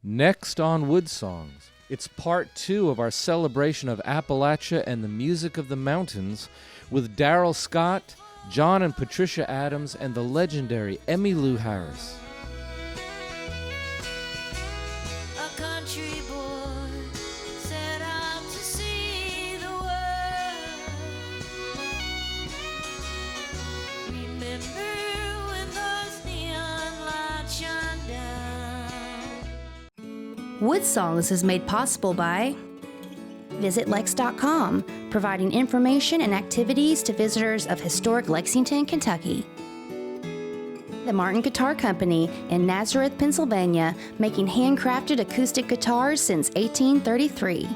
Next on WoodSongs, it's part 2 of our celebration of Appalachia and the music of the mountains with Daryl Scott, John and Patricia Adams, and the legendary Emmylou Harris. A country boy set out to see the world. Remember when those neon lights shone down. WoodSongs is made possible by Visit Lex.com, providing information and activities to visitors of historic Lexington, Kentucky. The Martin Guitar Company in Nazareth, Pennsylvania, making handcrafted acoustic guitars since 1833.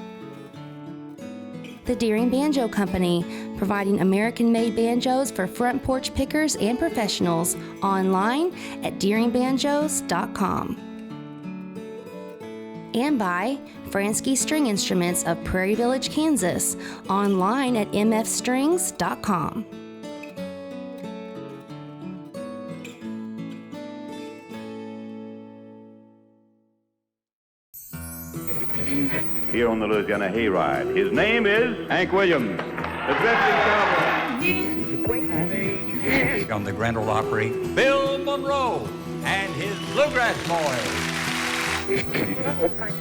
The Deering Banjo Company, providing American-made banjos for front porch pickers and professionals, online at deeringbanjos.com. And by Fransky String Instruments of Prairie Village, Kansas, online at mfstrings.com. Here on the Louisiana Hayride, his name is Hank Williams, the drifting cowboy. On the Grand Ole Opry, Bill Monroe and his Bluegrass Boys.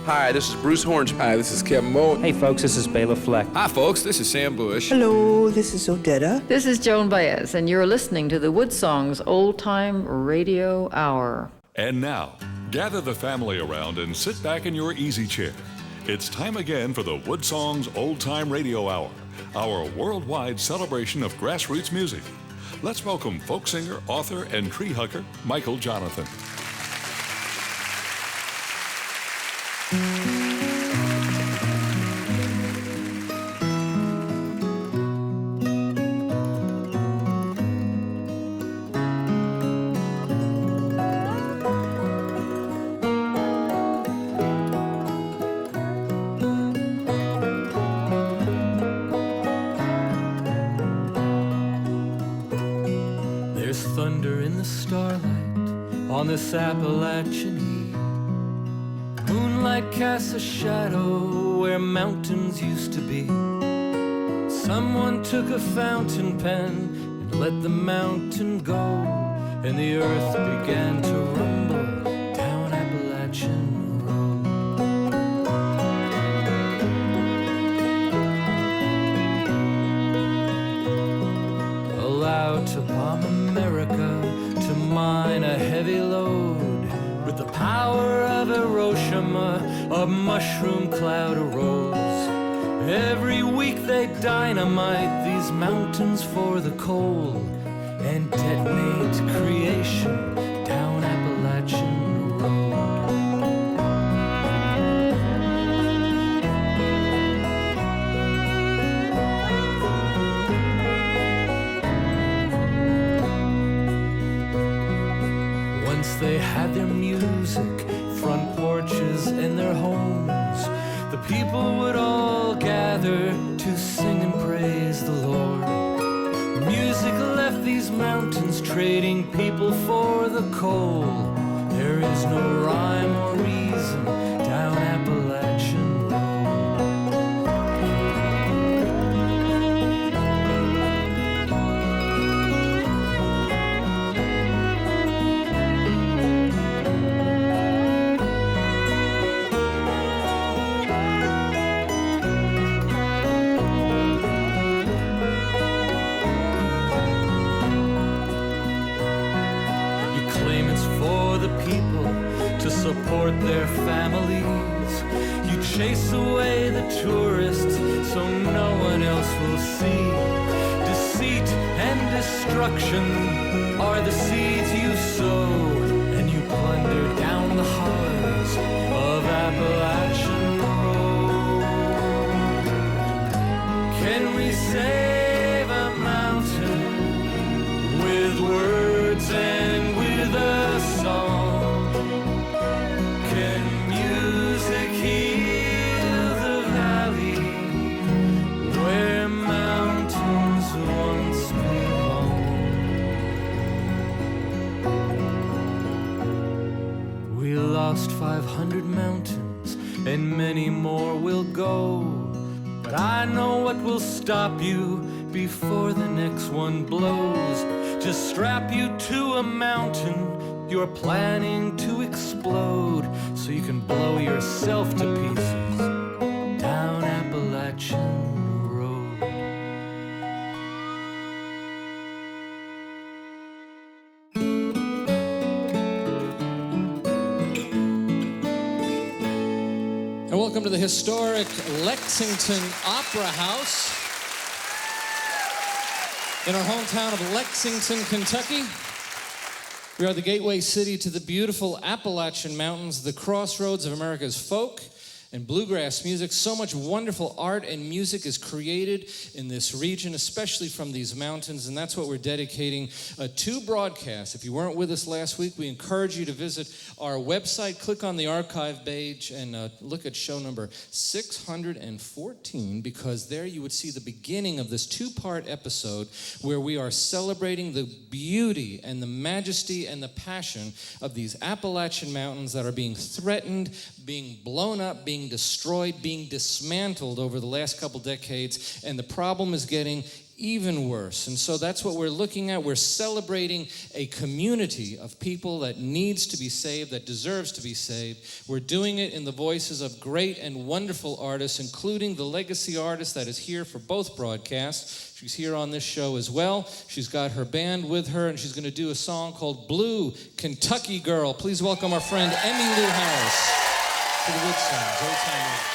Hi, this is Bruce Horns. Hi, this is Kevin Moe. Hey folks, this is Bela Fleck. Hi folks, this is Sam Bush. Hello, this is Odetta. This is Joan Baez, and you're listening to the WoodSongs Old Time Radio Hour. And now, gather the family around and sit back in your easy chair. It's time again for the WoodSongs Old Time Radio Hour, our worldwide celebration of grassroots music. Let's welcome folk singer, author, and tree hugger, Michael Johnathon. There's thunder in the starlight on this Appalachian heat. Moonlight casts a shadow where mountains used to be. Someone took a fountain pen and let the mountain go, and the earth began to rumble down Appalachian Road. Allowed to bomb America, to mine a heavy load. With the power of Hiroshima, a mushroom cloud arose. Every week they dynamite these mountains for the coal and detonate creation down Appalachian Road. Once they had their music, front porches and their homes, the people would all gather to sing and praise the Lord. Music left these mountains, trading people for the coal. There is no rhyme or reason down Appalachian Road. Support their families. You chase away the tourists so no one else will see. Deceit and destruction are the seeds you sow, and you plunder down the hollows of Appalachian Road. Can we save a mountain with words and with a song? Lost mountains, and many more will go. But I know what will stop you before the next one blows. Just strap you to a mountain you're planning to explode, so you can blow yourself to pieces down Appalachian Road. And welcome to the historic Lexington Opera House in our hometown of Lexington, Kentucky. We are the gateway city to the beautiful Appalachian Mountains, the crossroads of America's folk and bluegrass music. So much wonderful art and music is created in this region, especially from these mountains, and that's what we're dedicating to broadcasts. If you weren't with us last week, we encourage you to visit our website, click on the archive page, and look at show number 614, because there you would see the beginning of this two-part episode where we are celebrating the beauty and the majesty and the passion of these Appalachian Mountains that are being threatened, being blown up, being destroyed, being dismantled over the last couple decades, and the problem is getting even worse. And so that's what we're looking at. We're celebrating a community of people that needs to be saved, that deserves to be saved. We're doing it in the voices of great and wonderful artists, including the legacy artist that is here for both broadcasts. She's here on this show as well. She's got her band with her, and she's going to do a song called Blue Kentucky Girl. Please welcome our friend Emmylou Harris to the WoodSongs, Old Time Radio.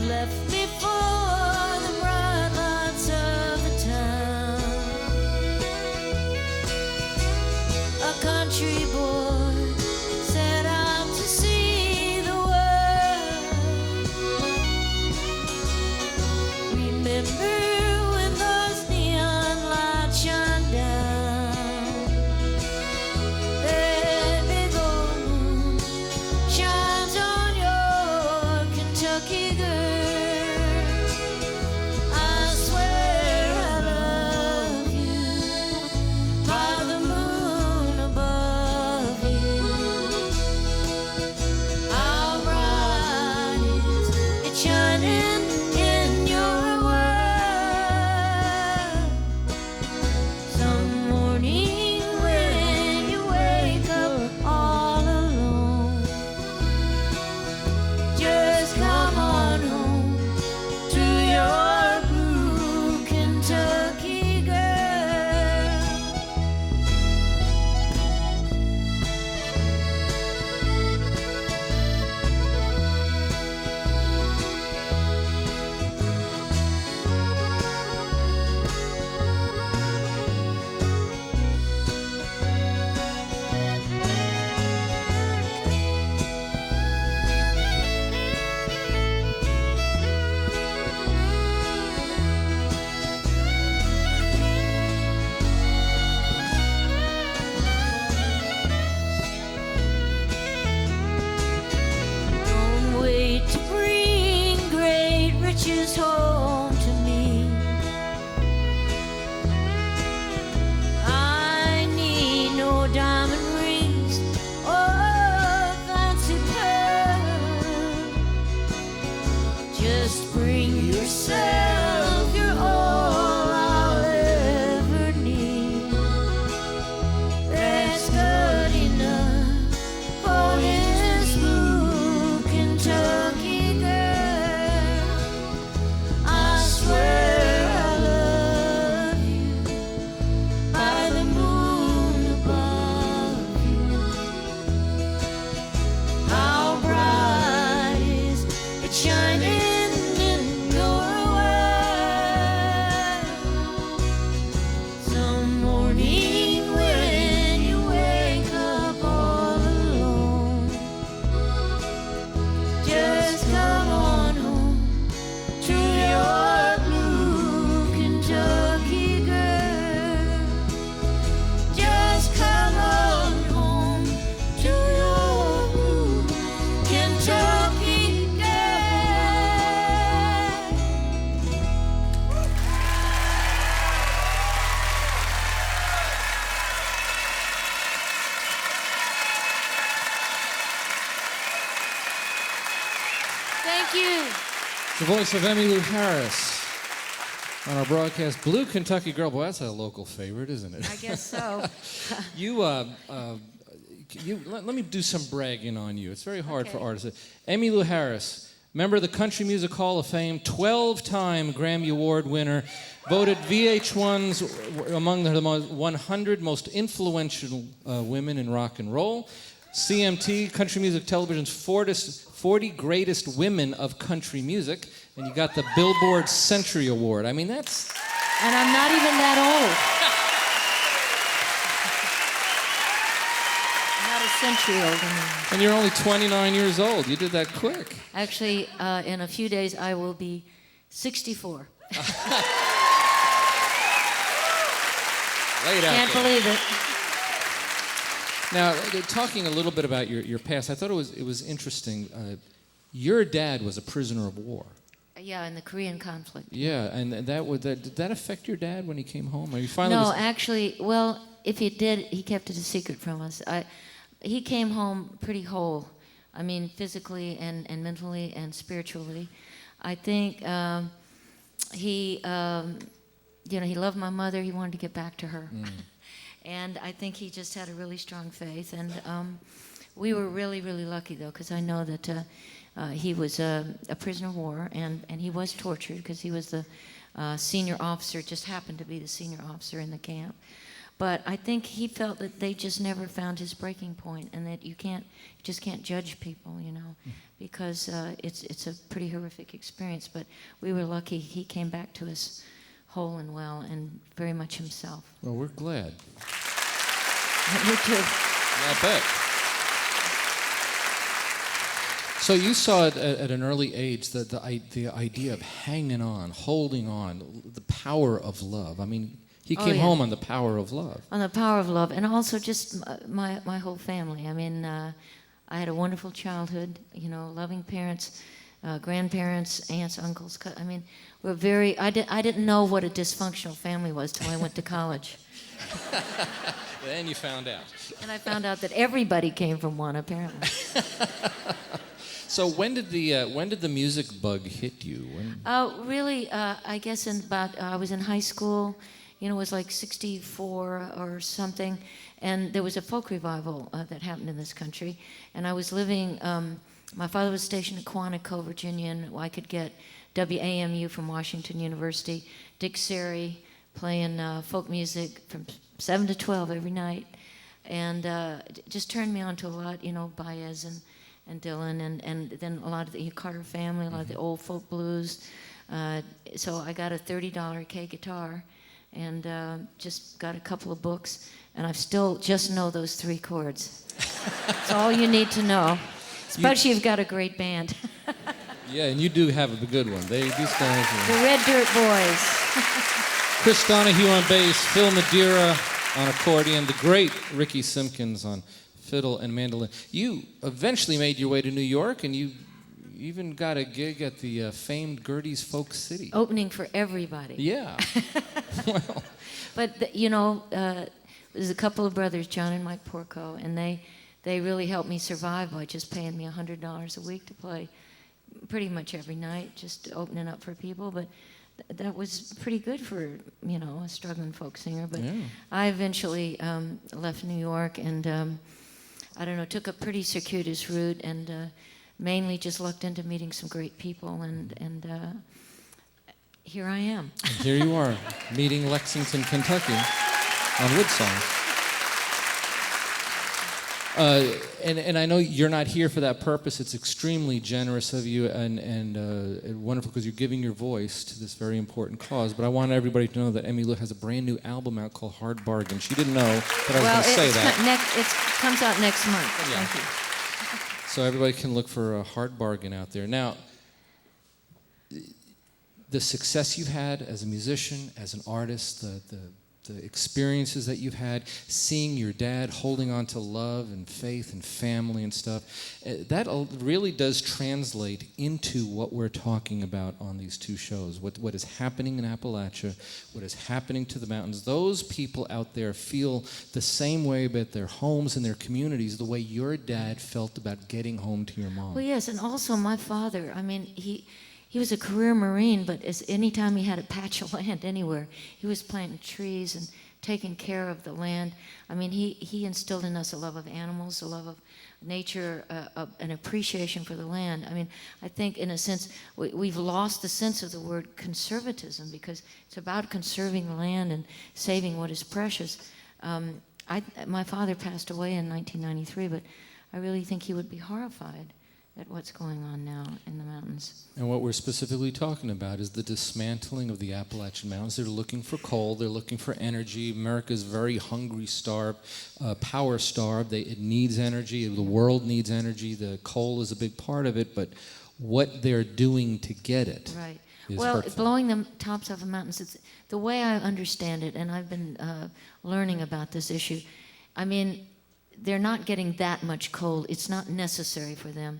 Left me for the bright lights of the town. A country boy set out to see the world. Remember when those neon lights shine down? That big old moon shines on your Kentucky girl. Above Thank you. The voice of Emmylou Harris on our broadcast. Blue Kentucky Girl. Boy, that's a local favorite, isn't it? I guess so. Let me do some bragging on you. It's very hard for artists. Emmylou Harris, member of the Country Music Hall of Fame, 12-time Grammy Award winner, voted VH1's among the 100 most influential women in rock and roll. CMT, Country Music Television's 40 Greatest Women of Country Music, and you got the Billboard Century Award. I mean, that's... And I'm not even that old. Not a century older. And you're only 29 years old. You did that quick. Actually, in a few days, I will be 64. Can't believe it. Now, talking a little bit about your past, I thought it was interesting. Your dad was a prisoner of war. Yeah, in the Korean conflict. Yeah, and did that affect your dad when he came home? Or you finally No, actually, well, if he did, he kept it a secret from us. He came home pretty whole. I mean, physically and mentally and spiritually. I think he loved my mother. He wanted to get back to her. And I think he just had a really strong faith. And we were really, really lucky, though, because I know that he was a prisoner of war, and he was tortured because he was the senior officer, just happened to be the senior officer in the camp. But I think he felt that they just never found his breaking point, and that you just can't judge people, because it's a pretty horrific experience. But we were lucky he came back to us whole and well, and very much himself. Well, we're glad. Me too. Yeah, I bet. So you saw it at an early age, the idea of hanging on, holding on, the power of love. I mean, he came home on the power of love. On the power of love, and also just my whole family. I mean, I had a wonderful childhood, loving parents, grandparents, aunts, uncles. I mean, we're very. I didn't know what a dysfunctional family was till I went to college. Then you found out. And I found out that everybody came from one, apparently. So when did the music bug hit you? Really, I guess I was in high school. It was like 64 or something, and there was a folk revival that happened in this country, and I was living. My father was stationed at Quantico, Virginia, and I could get WAMU from Washington University, Dick Sari playing folk music from 7 to 12 every night, and just turned me on to a lot, Baez and Dylan, and then a lot of the Carter family, a lot of the old folk blues. So I got a $30 K guitar, and just got a couple of books, and I still just know those 3 chords. That's all you need to know, especially if you've got a great band. Yeah, and you do have a good one. These guys are... The Red Dirt Boys. Chris Donahue on bass, Phil Madeira on accordion, the great Ricky Simpkins on fiddle and mandolin. You eventually made your way to New York, and you even got a gig at the famed Gertie's Folk City. Opening for everybody. Yeah. Well. But, there's a couple of brothers, John and Mike Porco, and they really helped me survive by just paying me $100 a week to play pretty much every night, just opening up for people. But that was pretty good for, a struggling folk singer. But yeah. I eventually left New York and, took a pretty circuitous route and mainly just lucked into meeting some great people. And here I am. And here you are, meeting Lexington, Kentucky on WoodSongs. And I know you're not here for that purpose. It's extremely generous of you and wonderful because you're giving your voice to this very important cause. But I want everybody to know that Emmylou has a brand new album out called Hard Bargain. She didn't know that I was going to say that. It comes out next month. Yeah. Thank you. So everybody can look for a Hard Bargain out there. Now, the success you've had as a musician, as an artist, the the experiences that you've had, seeing your dad holding on to love and faith and family and stuff, that really does translate into what we're talking about on these two shows. What is happening in Appalachia, what is happening to the mountains. Those people out there feel the same way about their homes and their communities the way your dad felt about getting home to your mom. Well, yes, and also my father, I mean, he was a career Marine, but anytime he had a patch of land anywhere, he was planting trees and taking care of the land. I mean, he instilled in us a love of animals, a love of nature, an appreciation for the land. I mean, I think in a sense, we've lost the sense of the word conservatism because it's about conserving the land and saving what is precious. My father passed away in 1993, but I really think he would be horrified at what's going on now in the mountains. And what we're specifically talking about is the dismantling of the Appalachian Mountains. They're looking for coal, they're looking for energy. America's very hungry, starved, power starved. It needs energy, the world needs energy. The coal is a big part of it, but what they're doing to get it right. is Well, hurtful. blowing the tops off of mountains, it's, the way I understand it, and I've been learning about this issue, I mean, they're not getting that much coal. It's not necessary for them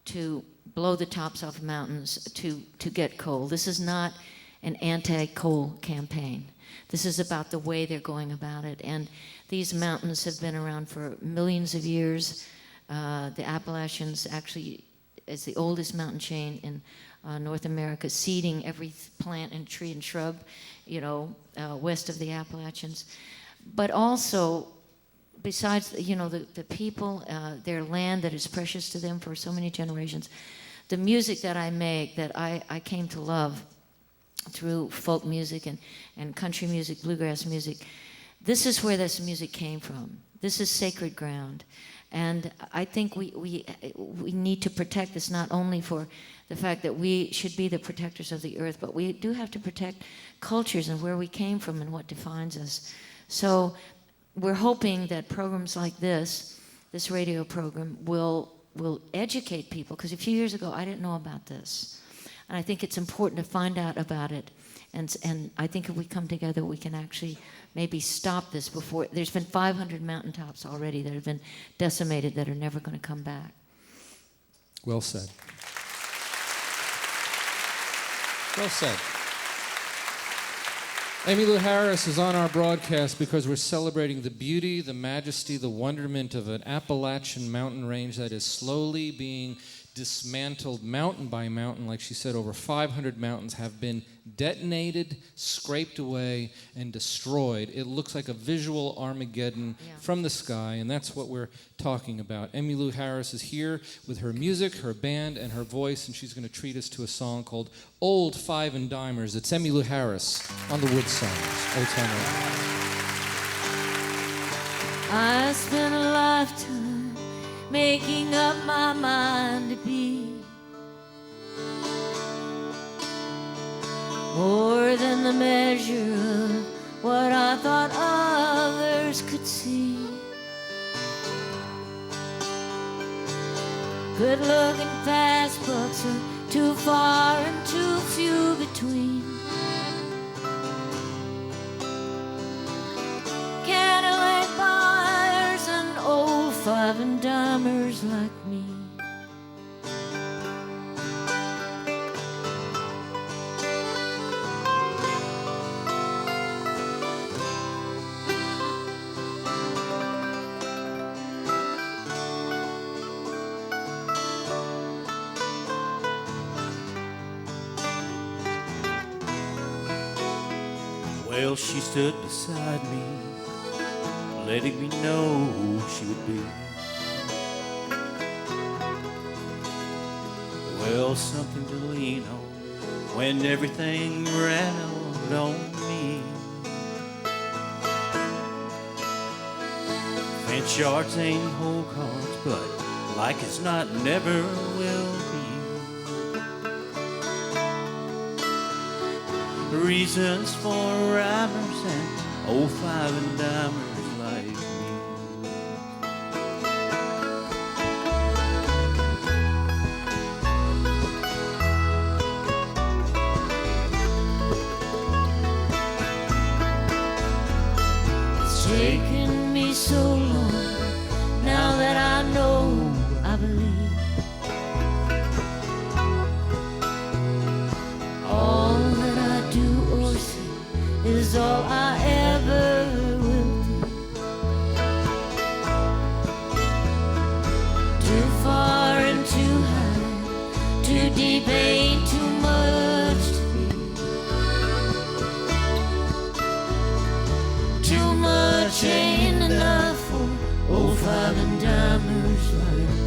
to blow the tops off mountains to get coal. This is not an anti-coal campaign. This is about the way they're going about it. And these mountains have been around for millions of years. The Appalachians actually is the oldest mountain chain in North America, seeding every plant and tree and shrub, west of the Appalachians. But also, besides, the people, their land that is precious to them for so many generations, the music that I make, that I came to love through folk music and country music, bluegrass music, this is where this music came from. This is sacred ground. And I think we need to protect this, not only for the fact that we should be the protectors of the earth, but we do have to protect cultures and where we came from and what defines us. So we're hoping that programs like this radio program, will educate people, because a few years ago I didn't know about this. And I think it's important to find out about it. And I think if we come together, we can actually maybe stop this before. There's been 500 mountaintops already that have been decimated that are never going to come back. Well said. Well said. Emmylou Harris is on our broadcast because we're celebrating the beauty, the majesty, the wonderment of an Appalachian mountain range that is slowly being dismantled mountain by mountain. Like she said, over 500 mountains have been detonated, scraped away, and destroyed. It looks like a visual Armageddon from the sky, and that's what we're talking about. Emmylou Harris is here with her music, her band, and her voice, and she's going to treat us to a song called Old Five and Dimers. It's Emmylou Harris on the WoodSongs, Old Time Radio. I spent a lifetime making up my mind to be more than the measure of what I thought others could see. Good-looking fast bucks are too far and too few between. Cadillac buyers and old five and dimers like me. Well, she stood beside me, letting me know who she would be. Well, something to lean on when everything ran out on me. Fence yards ain't whole cards, but like it's not, never will be. Reasons for rhymers and old five and dimers like me. taken me so long. Now that I know, I believe all that I do or see is all I ever will be. Too far and too high, too deep, ain't too much to be. Too much ain't enough for old five and dimers like me.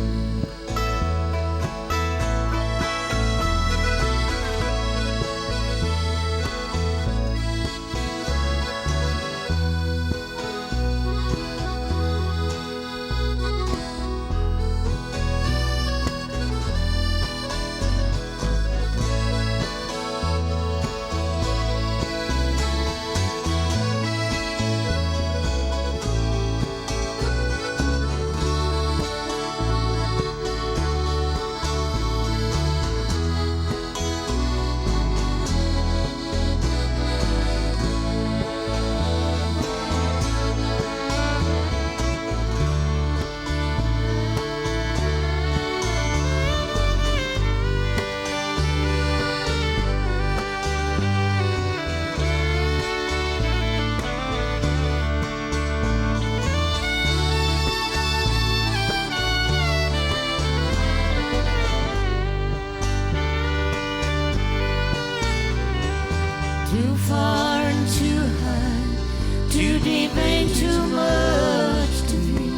Too far and too high, too deep, ain't too much to be.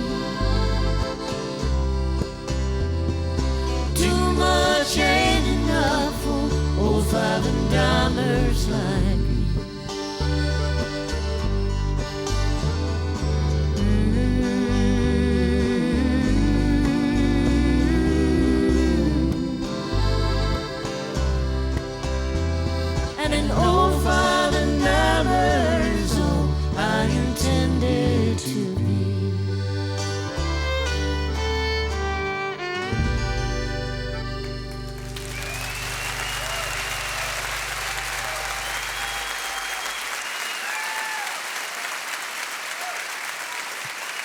Too much ain't enough for old five and dimers like me. And an old five and dimers, all I intended to be.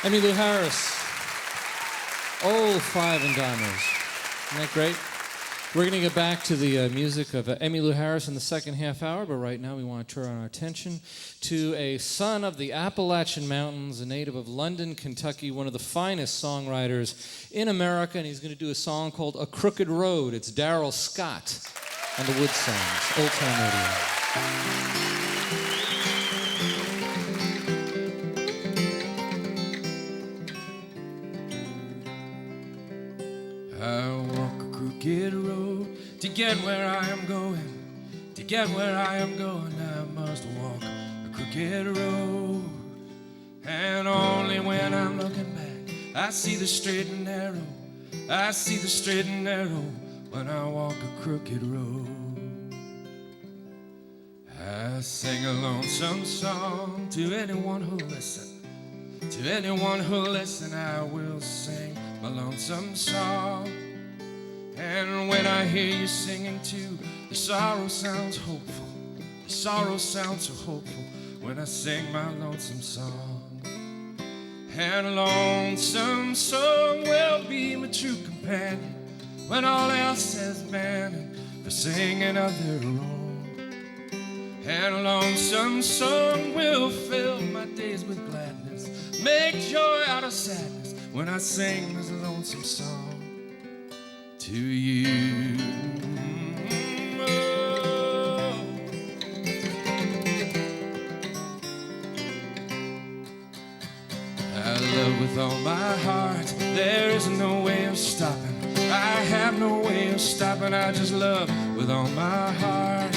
Emmylou Harris, old five and dimers. Isn't that great? We're going to get back to the music of Emmylou Harris in the second half hour, but right now we want to turn our attention to a son of the Appalachian Mountains, a native of London, Kentucky, one of the finest songwriters in America, and he's going to do a song called A Crooked Road. It's Daryl Scott on the WoodSongs, Old Time Radio. Crooked road to get where I am going. To get where I am going, I must walk a crooked road. And only when I'm looking back, I see the straight and narrow. I see the straight and narrow when I walk a crooked road. I sing a lonesome song to anyone who'll listen. To anyone who'll listen, I will sing my lonesome song. And when I hear you singing too, the sorrow sounds hopeful. The sorrow sounds so hopeful when I sing my lonesome song. And a lonesome song will be my true companion when all else has been for singing of their own. And a lonesome song will fill my days with gladness, make joy out of sadness when I sing this lonesome song to you. Oh. I love with all my heart, there is no way of stopping. I have no way of stopping, I just love with all my heart.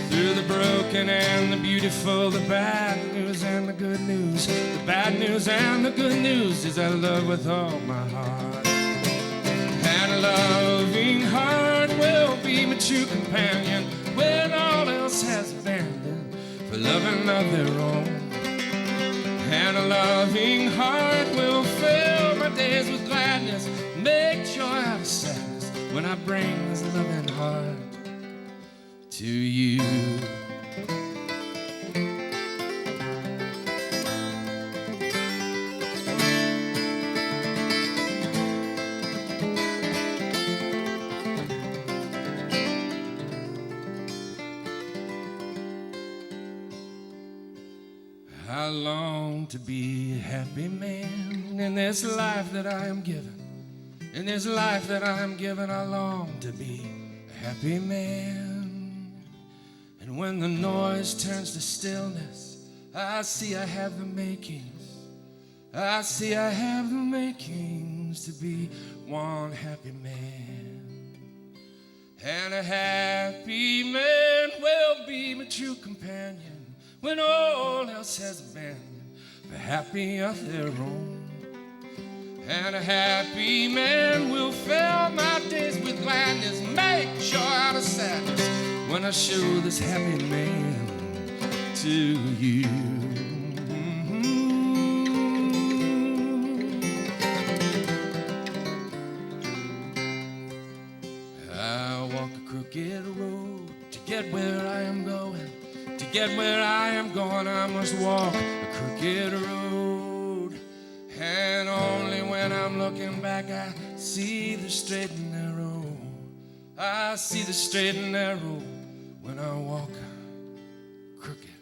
Through the broken and the beautiful, the bad news and the good news. The bad news and the good news is I love with all my heart. And a loving heart will be my true companion when all else has abandoned for loving of their own. And a loving heart will fill my days with gladness, make joy out of sadness when I bring this loving heart to you. I long to be a happy man in this life that I am given. In this life that I am given, I long to be a happy man. And when the noise turns to stillness, I see I have the makings. I see I have the makings to be one happy man. And a happy man will be my true companion when all else has abandoned the happy of their own. And a happy man will fill my days with gladness, make joy out of sadness when I show this happy man to you. I walk a crooked road to get where I am going. To get where I am going, I must walk a crooked road. And only when I'm looking back, I see the straight and narrow. I see the straight and narrow when I walk a crooked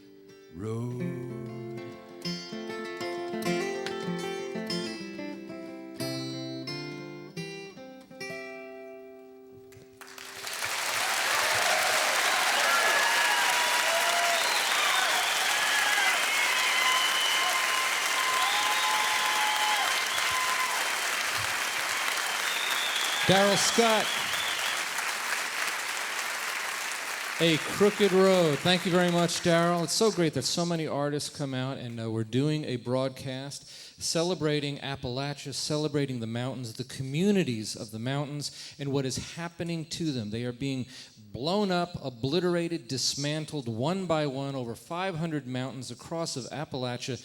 road. Daryl Scott, A Crooked Road. Thank you very much, Daryl. It's so great that so many artists come out, and we're doing a broadcast celebrating Appalachia, celebrating the mountains, the communities of the mountains, and what is happening to them. They are being blown up, obliterated, dismantled one by one over 500 mountains across of Appalachia.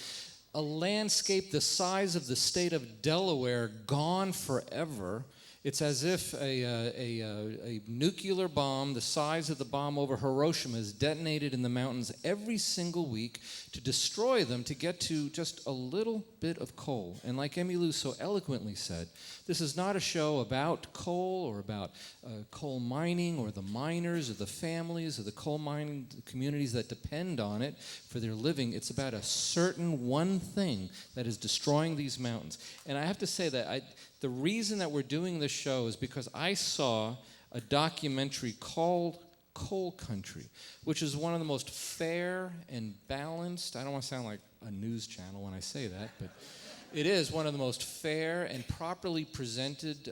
A landscape the size of the state of Delaware gone forever. It's as if a nuclear bomb the size of the bomb over Hiroshima is detonated in the mountains every single week to destroy them, to get to just a little bit of coal. And like Emmylou so eloquently said, this is not a show about coal or about coal mining or the miners or the families or the coal mining communities that depend on it for their living. It's about a certain one thing that is destroying these mountains. And I have to say that the reason that we're doing this show is because I saw a documentary called Coal Country, which is one of the most fair and balanced, I don't want to sound like a news channel when I say that, but it is one of the most fair and properly presented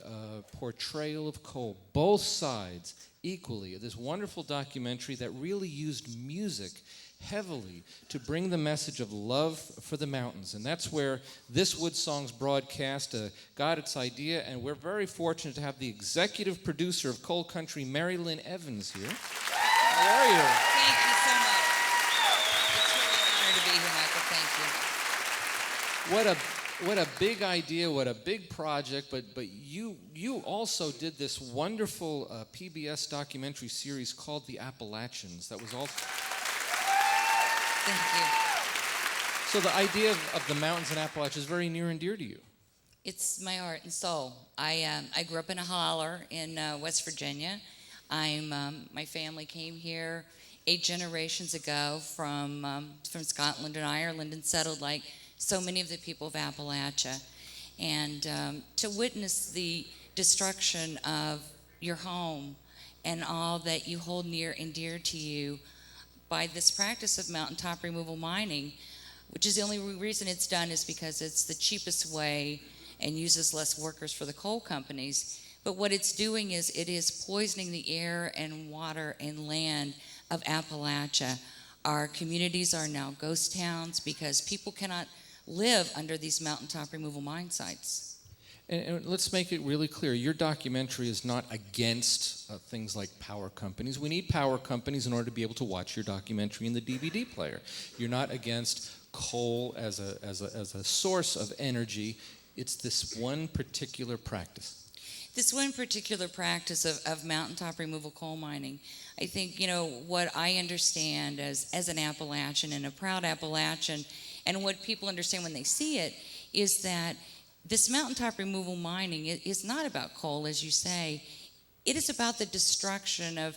portrayal of coal, both sides equally. This wonderful documentary that really used music heavily to bring the message of love for the mountains. And that's where this WoodSongs broadcast got its idea, and we're very fortunate to have the executive producer of Coal Country, Mari-Lynn Evans, here. How are you? Thank you so much. It's really an honor to be here, Michael. Thank you. What a big idea, what a big project, but you also did this wonderful PBS documentary series called The Appalachians that was also... Thank you. So the idea of the mountains in Appalachia is very near and dear to you. It's my heart and soul. I grew up in a holler in West Virginia. My family came here 8 generations ago from Scotland and Ireland and settled like so many of the people of Appalachia. And to witness the destruction of your home and all that you hold near and dear to you by this practice of mountaintop removal mining, which is the only reason it's done is because it's the cheapest way and uses less workers for the coal companies. But what it's doing is it is poisoning the air and water and land of Appalachia. Our communities are now ghost towns because people cannot live under these mountaintop removal mine sites. And let's make it really clear. Your documentary is not against things like power companies. We need power companies in order to be able to watch your documentary in the DVD player. You're not against coal as a source of energy. It's this one particular practice. This one particular practice of mountaintop removal coal mining, I think, what I understand as an Appalachian and a proud Appalachian, and what people understand when they see it, is that this mountaintop removal mining is not about coal, as you say. It is about the destruction of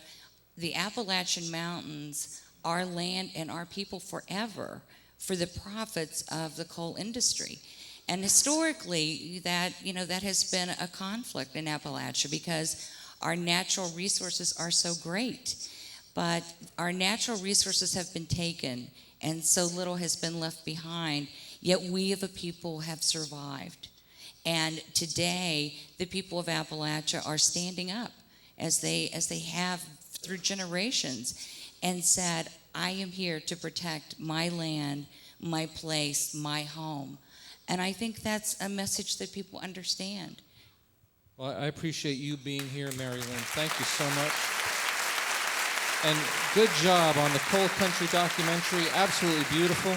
the Appalachian Mountains, our land, and our people forever for the profits of the coal industry. And historically, that has been a conflict in Appalachia because our natural resources are so great. But our natural resources have been taken, and so little has been left behind, yet we of a people have survived. And today, the people of Appalachia are standing up, as they have through generations, and said, I am here to protect my land, my place, my home. And I think that's a message that people understand. Well, I appreciate you being here, Mari-Lynn. Thank you so much. And good job on the Coal Country documentary. Absolutely beautiful.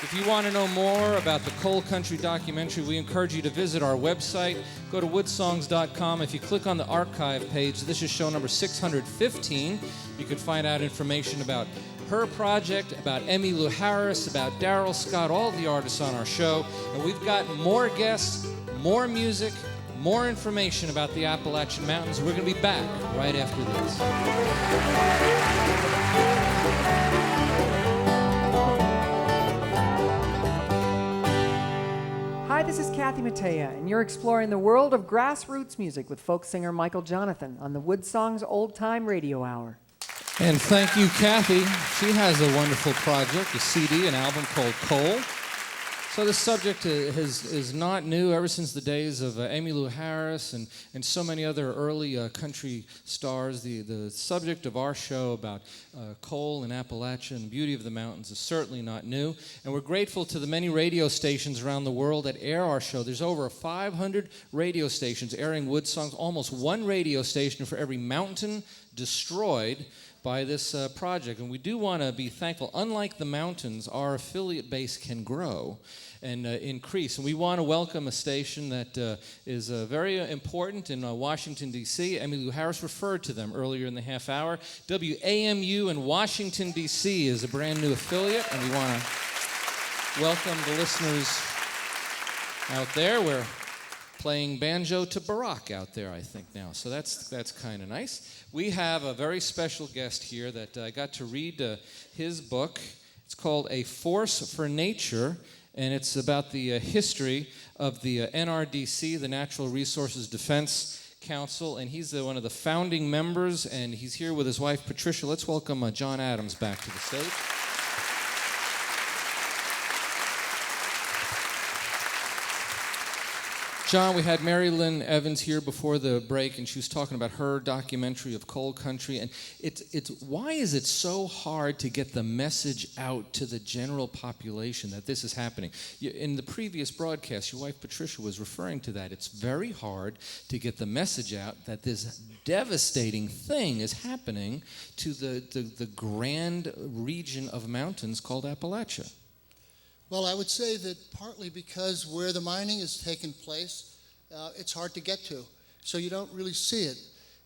If you want to know more about the Coal Country documentary, we encourage you to visit our website. Go to woodsongs.com. If you click on the archive page, this is show number 615. You can find out information about her project, about Emmylou Harris, about Daryl Scott, all the artists on our show. And we've got more guests, more music, more information about the Appalachian Mountains. We're going to be back right after this. Hi, this is Kathy Mattea, and you're exploring the world of grassroots music with folk singer Michael Johnathon on the WoodSongs Old Time Radio Hour. And thank you, Kathy. She has a wonderful project, a CD, an album called Coal. So this subject is not new ever since the days of Emmylou Harris and so many other early country stars. The subject of our show about coal and Appalachia and the beauty of the mountains is certainly not new. And we're grateful to the many radio stations around the world that air our show. There's over 500 radio stations airing WoodSongs, almost one radio station for every mountain destroyed by this project. And we do want to be thankful. Unlike the mountains, our affiliate base can grow and increase. And we want to welcome a station that is very important in Washington, D.C. Emmylou Harris referred to them earlier in the half hour. WAMU in Washington, D.C. is a brand new affiliate, and we want to welcome the listeners out there. We're playing banjo to Barack out there, I think, now. So that's kind of nice. We have a very special guest here that I got to read his book. It's called A Force for Nature, and it's about the history of the NRDC, the Natural Resources Defense Council, and he's one of the founding members, and he's here with his wife, Patricia. Let's welcome John Adams back to the stage. John, we had Mari-Lynn Evans here before the break, and she was talking about her documentary of Coal Country. And it's why is it so hard to get the message out to the general population that this is happening? In the previous broadcast, your wife Patricia was referring to that. It's very hard to get the message out that this devastating thing is happening to the grand region of mountains called Appalachia. Well, I would say that partly because where the mining is taking place, it's hard to get to. So you don't really see it.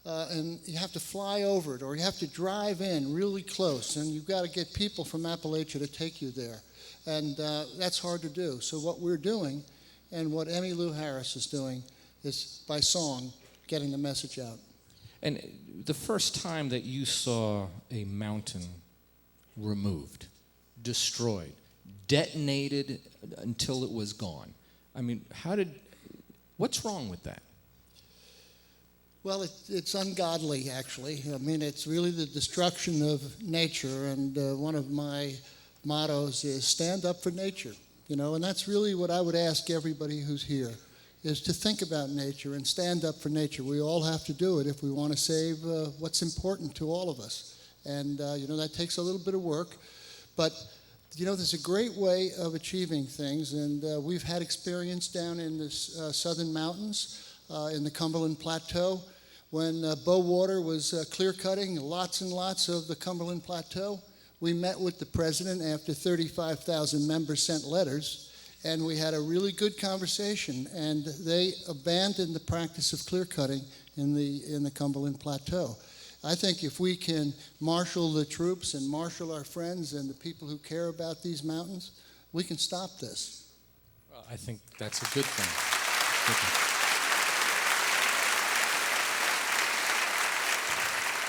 And you have to fly over it, or you have to drive in really close. And you've got to get people from Appalachia to take you there. And that's hard to do. So what we're doing, and what Emmylou Harris is doing, is by song, getting the message out. And the first time that you saw a mountain removed, destroyed, detonated until it was gone. I mean, what's wrong with that? Well, it's ungodly, actually. I mean, it's really the destruction of nature, and one of my mottos is stand up for nature, and that's really what I would ask everybody who's here, is to think about nature and stand up for nature. We all have to do it if we want to save what's important to all of us. And, that takes a little bit of work, but there's a great way of achieving things, and we've had experience down in the southern mountains, in the Cumberland Plateau, when Bowater was clear-cutting lots and lots of the Cumberland Plateau. We met with the president after 35,000 members sent letters, and we had a really good conversation, and they abandoned the practice of clear-cutting in the Cumberland Plateau. I think if we can marshal the troops and marshal our friends and the people who care about these mountains, we can stop this. Well, I think that's a good thing.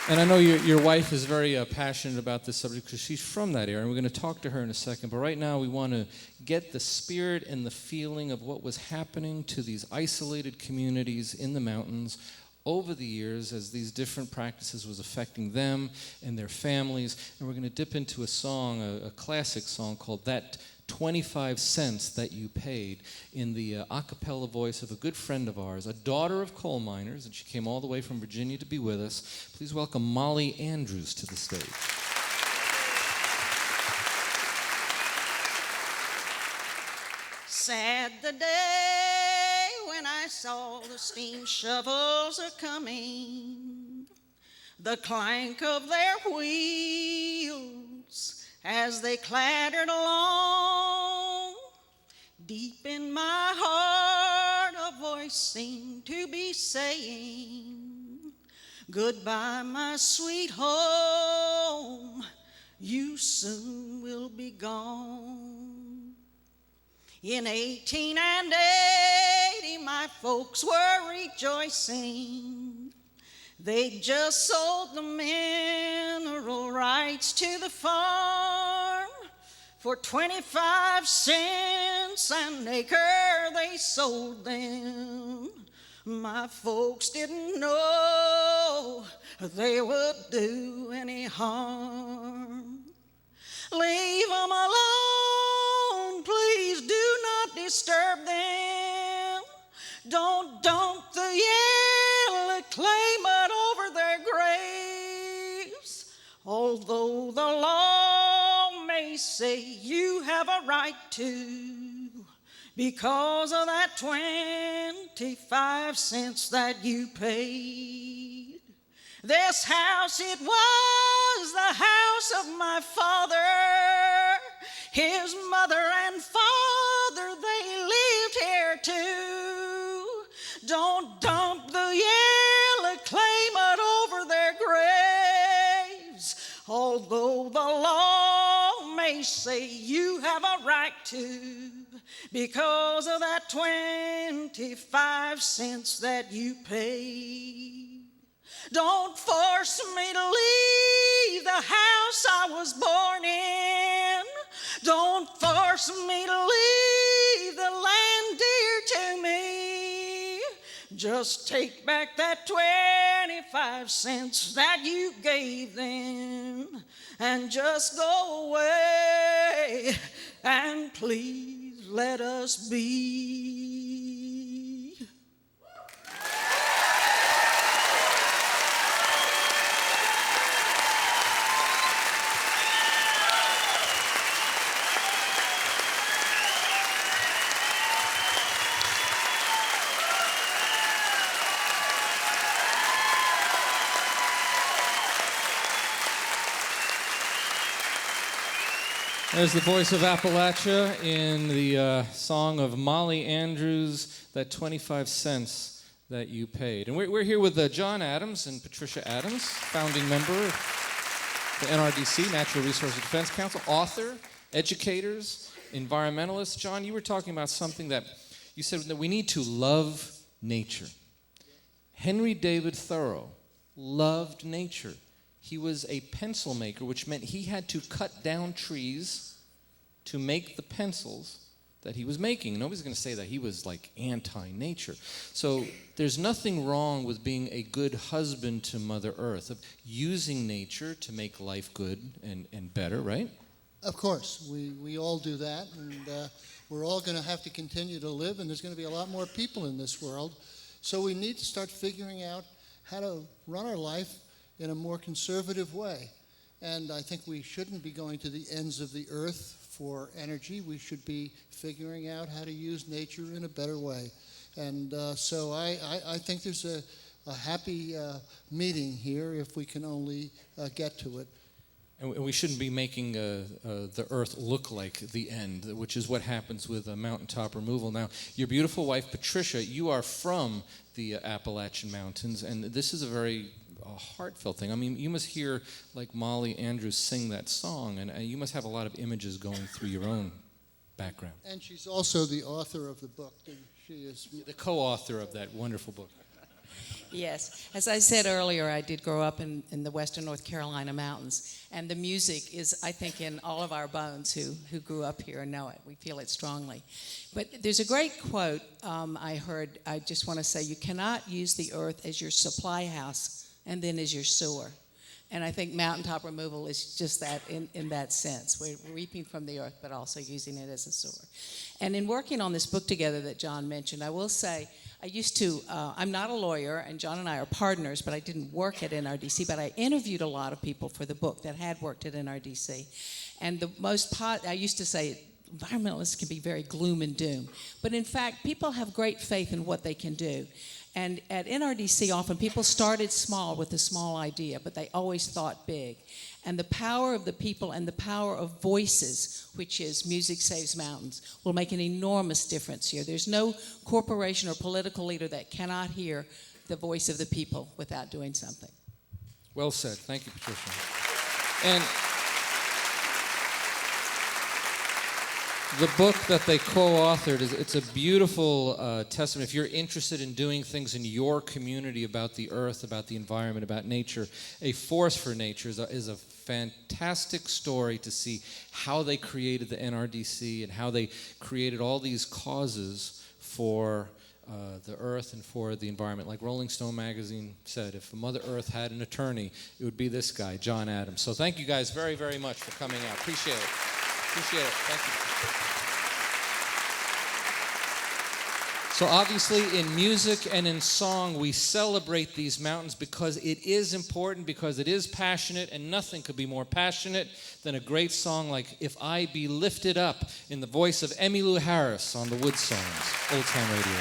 And I know your wife is very passionate about this subject because she's from that area, and we're going to talk to her in a second. But right now we want to get the spirit and the feeling of what was happening to these isolated communities in the mountains over the years as these different practices was affecting them and their families. And we're going to dip into a song, a classic song called That 25 Cents That You Paid, in the a cappella voice of a good friend of ours, a daughter of coal miners, and she came all the way from Virginia to be with us. Please welcome Molly Andrews to the stage. Sad the day when I saw the steam shovels a-coming, the clank of their wheels as they clattered along. Deep in my heart a voice seemed to be saying, goodbye, my sweet home, you soon will be gone. In 1880 my folks were rejoicing. They just sold the mineral rights to the farm for 25 cents an acre. They sold them. My folks didn't know they would do any harm. Leave them alone, please do not disturb them. Don't dump the yellow clay mud over their graves. Although the law may say you have a right to, because of that 25 cents that you paid. This house, it was the house of my father. His mother and father, they lived here too. Don't dump the yellow clay mud over their graves. Although the law may say you have a right to, because of that 25 cents that you paid. Don't force me to leave the house I was born in. Don't force me to leave the land dear to me. Just take back that 25 cents that you gave them and just go away, and please let us be. There's the voice of Appalachia in the song of Molly Andrews, That 25 Cents That You Paid. And we're here with John Adams and Patricia Adams, founding member of the NRDC, Natural Resources Defense Council, author, educators, environmentalists. John, you were talking about something that you said that we need to love nature. Henry David Thoreau loved nature. He was a pencil maker, which meant he had to cut down trees to make the pencils that he was making. Nobody's going to say that he was like anti-nature. So there's nothing wrong with being a good husband to Mother Earth, of using nature to make life good and better, right? Of course. We all do that, and we're all going to have to continue to live, and there's going to be a lot more people in this world. So we need to start figuring out how to run our life in a more conservative way. And I think we shouldn't be going to the ends of the earth for energy. We should be figuring out how to use nature in a better way. And so I think there's a happy meeting here if we can only get to it. And we shouldn't be making the earth look like the end, which is what happens with mountaintop removal. Now, your beautiful wife, Patricia, you are from the Appalachian Mountains, and this is a very heartfelt thing. I mean, you must hear like Molly Andrews sing that song, and you must have a lot of images going through your own background. And she's also the author of the book. And she is the co-author of that wonderful book. Yes. As I said earlier, I did grow up in the western North Carolina mountains, and the music is, I think, in all of our bones who grew up here and know it. We feel it strongly. But there's a great quote I heard. I just want to say, you cannot use the earth as your supply house and then as your sewer. And I think mountaintop removal is just that in that sense. We're reaping from the earth, but also using it as a sewer. And in working on this book together that John mentioned, I will say, I used to, I'm not a lawyer, and John and I are partners, but I didn't work at NRDC, but I interviewed a lot of people for the book that had worked at NRDC. And I used to say, environmentalists can be very gloom and doom. But in fact, people have great faith in what they can do. And at NRDC, often people started small with a small idea, but they always thought big. And the power of the people and the power of voices, which is Music Saves Mountains, will make an enormous difference here. There's no corporation or political leader that cannot hear the voice of the people without doing something. Well said. Thank you, Patricia. And the book that they co-authored, it's a beautiful testament. If you're interested in doing things in your community about the earth, about the environment, about nature, A Force for Nature is a fantastic story to see how they created the NRDC and how they created all these causes for the earth and for the environment. Like Rolling Stone magazine said, if Mother Earth had an attorney, it would be this guy, John Adams. So thank you guys very, very much for coming out. Appreciate it. Appreciate it. Thank you. So obviously in music and in song, we celebrate these mountains because it is important, because it is passionate, and nothing could be more passionate than a great song like If I Be Lifted Up in the voice of Emmylou Harris on the WoodSongs, Old Time Radio.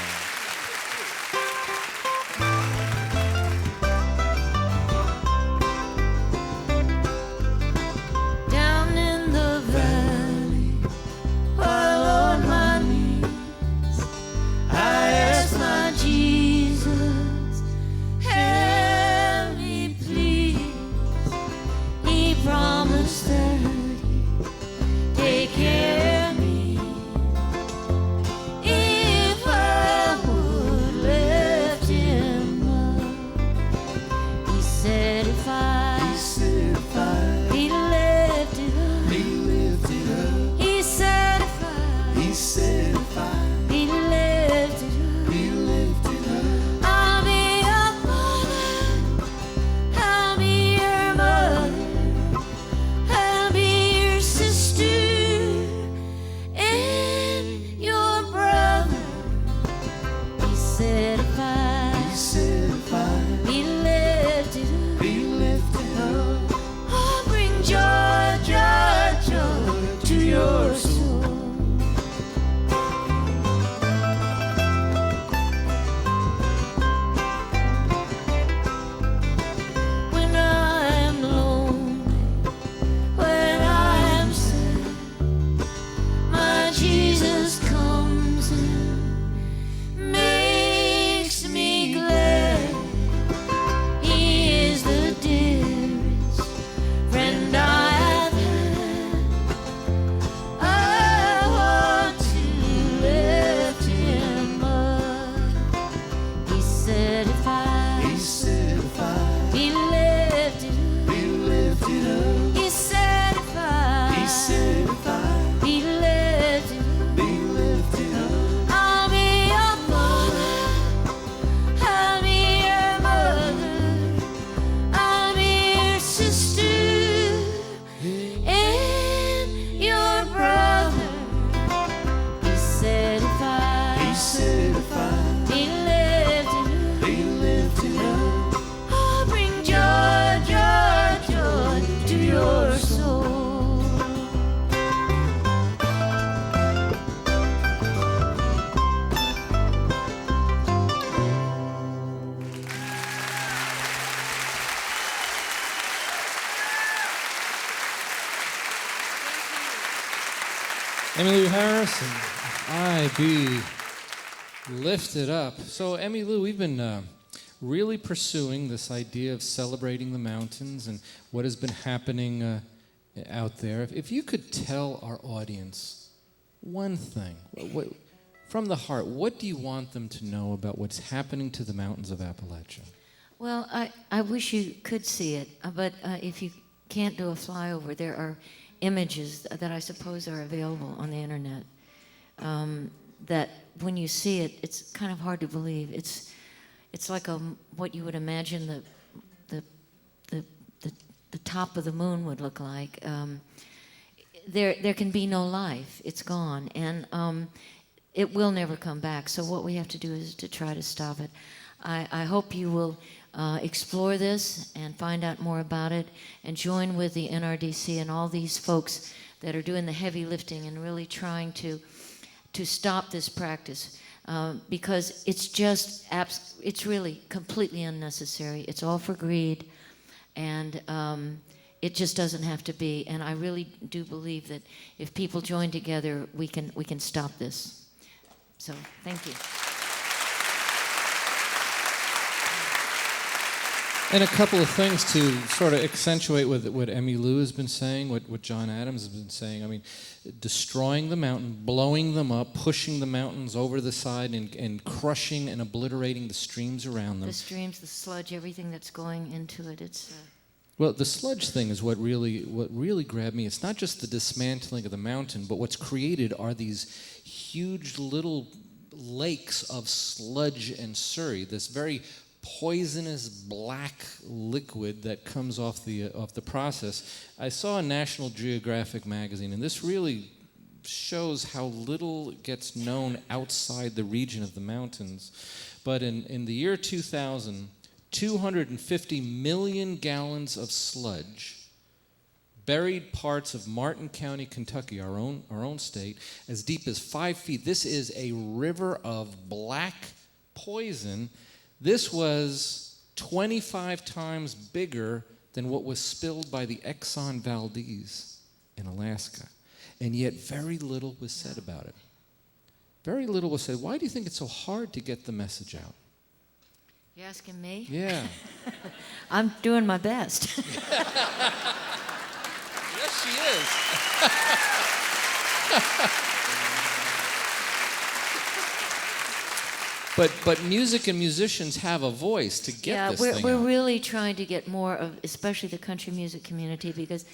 Emmylou Harris and I Be Lifted Up. So, Emmylou, we've been really pursuing this idea of celebrating the mountains and what has been happening out there. If you could tell our audience one thing, from the heart, what do you want them to know about what's happening to the mountains of Appalachia? Well, I wish you could see it, but if you can't do a flyover, there are images that I suppose are available on the internet that when you see it, it's kind of hard to believe. It's like what you would imagine the top of the moon would look like. There can be no life. It's gone, and it will never come back. So what we have to do is to try to stop it. I hope you will explore this and find out more about it, and join with the NRDC and all these folks that are doing the heavy lifting and really trying to stop this practice, because it's really completely unnecessary. It's all for greed, and it just doesn't have to be. And I really do believe that if people join together, we can stop this. So thank you. And a couple of things to sort of accentuate with what Emmylou has been saying, what John Adams has been saying. I mean, destroying the mountain, blowing them up, pushing the mountains over the side, and crushing and obliterating the streams around them. The streams, the sludge, everything that's going into it. It's. Well, the sludge thing is what really grabbed me. It's not just the dismantling of the mountain, but what's created are these huge little lakes of sludge and surrey. This very poisonous black liquid that comes off the process. I saw a National Geographic magazine, and this really shows how little gets known outside the region of the mountains. But in the year 2000, 250 million gallons of sludge buried parts of Martin County, Kentucky, our own state, as deep as 5 feet. This is a river of black poison. This was 25 times bigger than what was spilled by the Exxon Valdez in Alaska. And yet very little was said about it. Very little was said. Why do you think it's so hard to get the message out? You asking me? Yeah. I'm doing my best. Yes, she is. But music and musicians have a voice to get this thing out. We're really trying to get more of, especially the country music community, because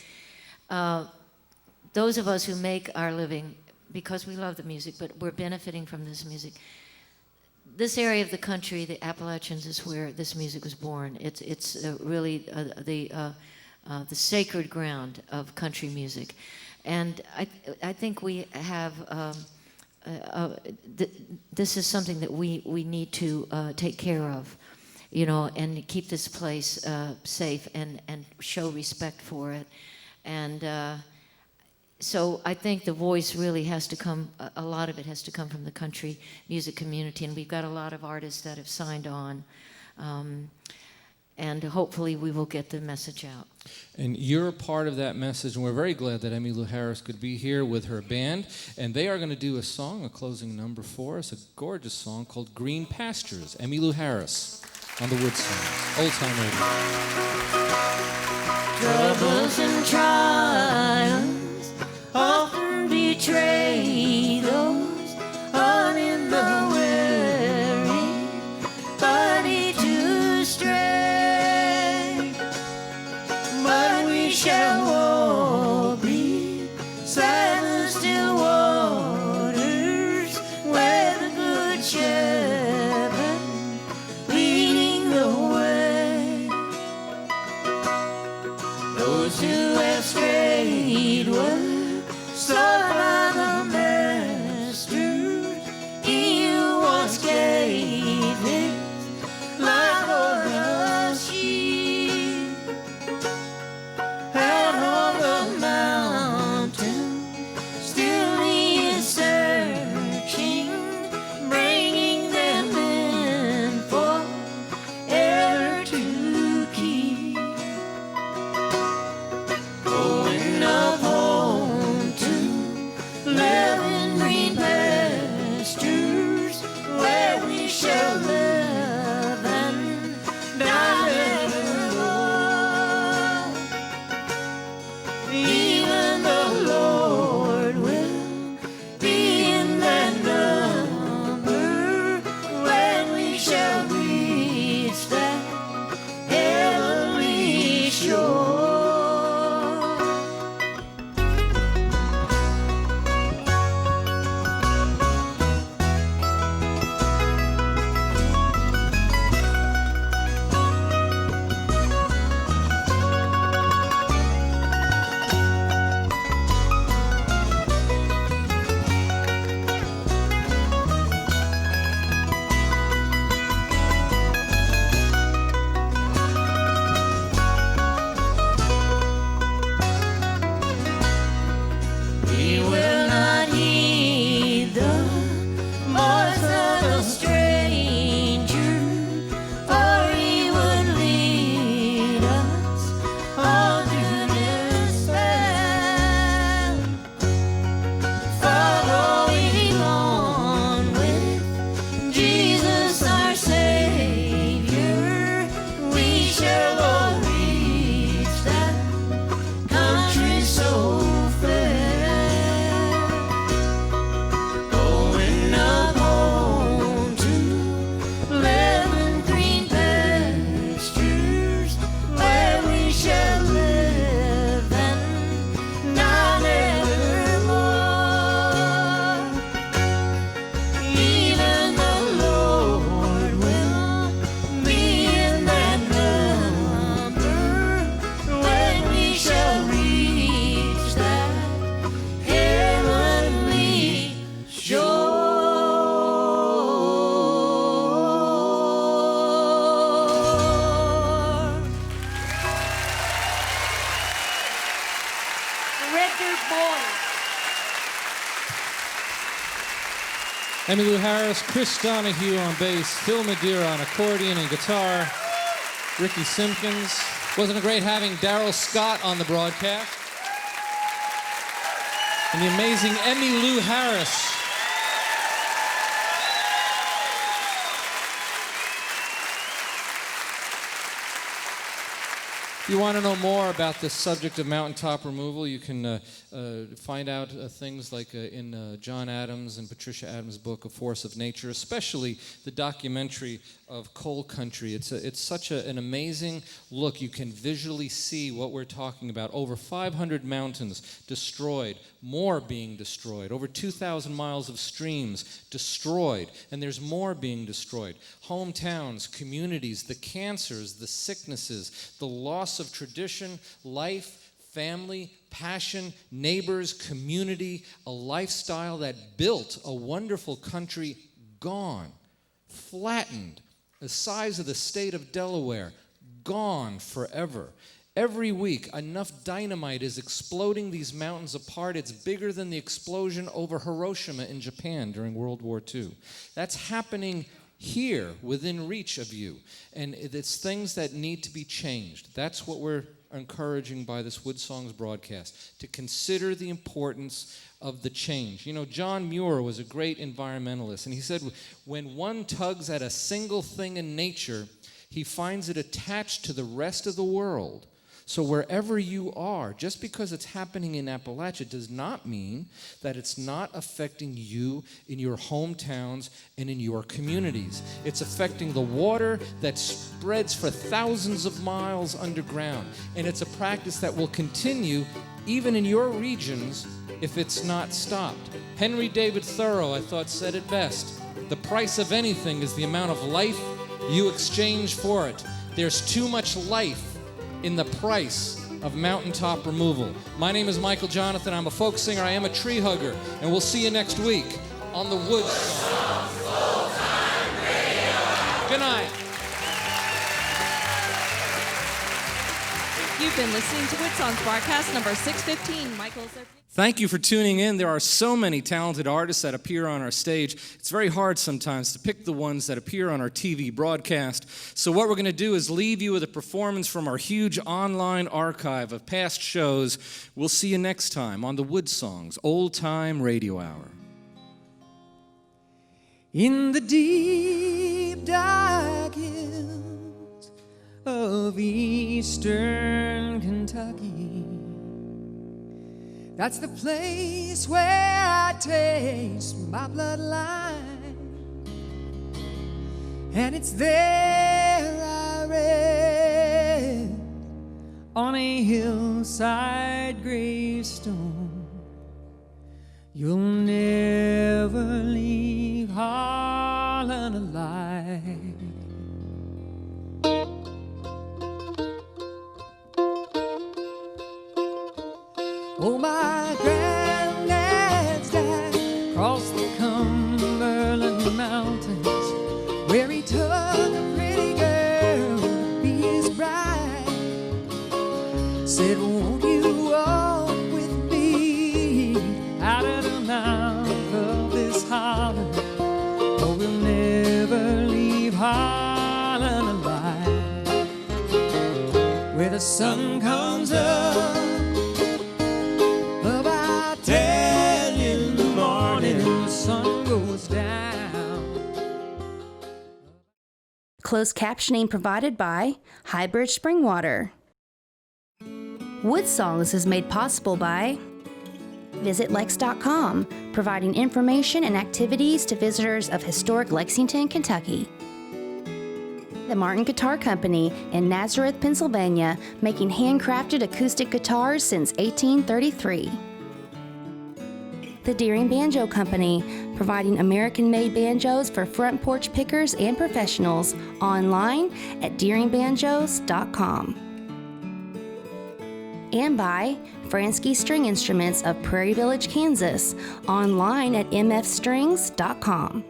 those of us who make our living, because we love the music, but we're benefiting from this music. This area of the country, the Appalachians, is where this music was born. It's really the sacred ground of country music, and I think we have. This is something that we need to take care of, and keep this place safe and show respect for it. And so I think the voice really has to come, a lot of it has to come from the country music community, and we've got a lot of artists that have signed on. And hopefully we will get the message out. And you're a part of that message, and we're very glad that Emmylou Harris could be here with her band. And they are going to do a song, a closing number for us, a gorgeous song called Green Pastures. Emmylou Harris on the WoodSongs, Old Time Radio. Troubles and trials often betray those on in the weary body to stray. But we shall all be silent, still waters, where the good shepherd leading the way. Those who have strayed were sought by the Emmylou Harris, Chris Donahue on bass, Phil Madeira on accordion and guitar, Ricky Simpkins. Wasn't it great having Daryl Scott on the broadcast? And the amazing Emmylou Harris. If you want to know more about the subject of mountaintop removal, you can find out things like in John Adams and Patricia Adams' book, A Force of Nature, especially the documentary of Coal Country. It's such an amazing look. You can visually see what we're talking about. Over 500 mountains destroyed, more being destroyed. Over 2,000 miles of streams destroyed, and there's more being destroyed. Hometowns, communities, the cancers, the sicknesses, the loss of tradition, life, family, passion, neighbors, community, a lifestyle that built a wonderful country gone, flattened, the size of the state of Delaware, gone forever. Every week, enough dynamite is exploding these mountains apart. It's bigger than the explosion over Hiroshima in Japan during World War II. That's happening here, within reach of you. And it's things that need to be changed. That's what we're encouraging by this WoodSongs broadcast, to consider the importance of the change. You know, John Muir was a great environmentalist, and he said, when one tugs at a single thing in nature, he finds it attached to the rest of the world. So wherever you are, just because it's happening in Appalachia does not mean that it's not affecting you in your hometowns and in your communities. It's affecting the water that spreads for thousands of miles underground. And it's a practice that will continue even in your regions if it's not stopped. Henry David Thoreau, I thought, said it best. The price of anything is the amount of life you exchange for it. There's too much life in the price of mountaintop removal. My name is Michael Johnathon. I'm a folk singer. I am a tree hugger. And we'll see you next week on the WoodSongs. Good night. You've been listening to WoodSongs broadcast number 615. Michael's there. Thank you for tuning in. There are so many talented artists that appear on our stage. It's very hard sometimes to pick the ones that appear on our TV broadcast. So what we're going to do is leave you with a performance from our huge online archive of past shows. We'll see you next time on the WoodSongs Old Time Radio Hour. In the deep dark hills of eastern Kentucky, that's the place where I taste my bloodline, and it's there I read on a hillside gravestone, you'll never leave Harlan alive. Oh, my granddad's dad crossed the Cumberland Mountains, where he took a pretty girl to be his bride. Said, won't you walk with me out of the mouth of this holler, or we'll never leave Harlan alive. Where the sun comes up Closed captioning provided by Highbridge Spring Water. WoodSongs is made possible by Visit Lex.com, providing information and activities to visitors of historic Lexington, Kentucky. The Martin Guitar Company in Nazareth, Pennsylvania, making handcrafted acoustic guitars since 1833. The Deering Banjo Company, providing American-made banjos for front porch pickers and professionals, online at deeringbanjos.com. And by Fransky String Instruments of Prairie Village, Kansas, online at mfstrings.com.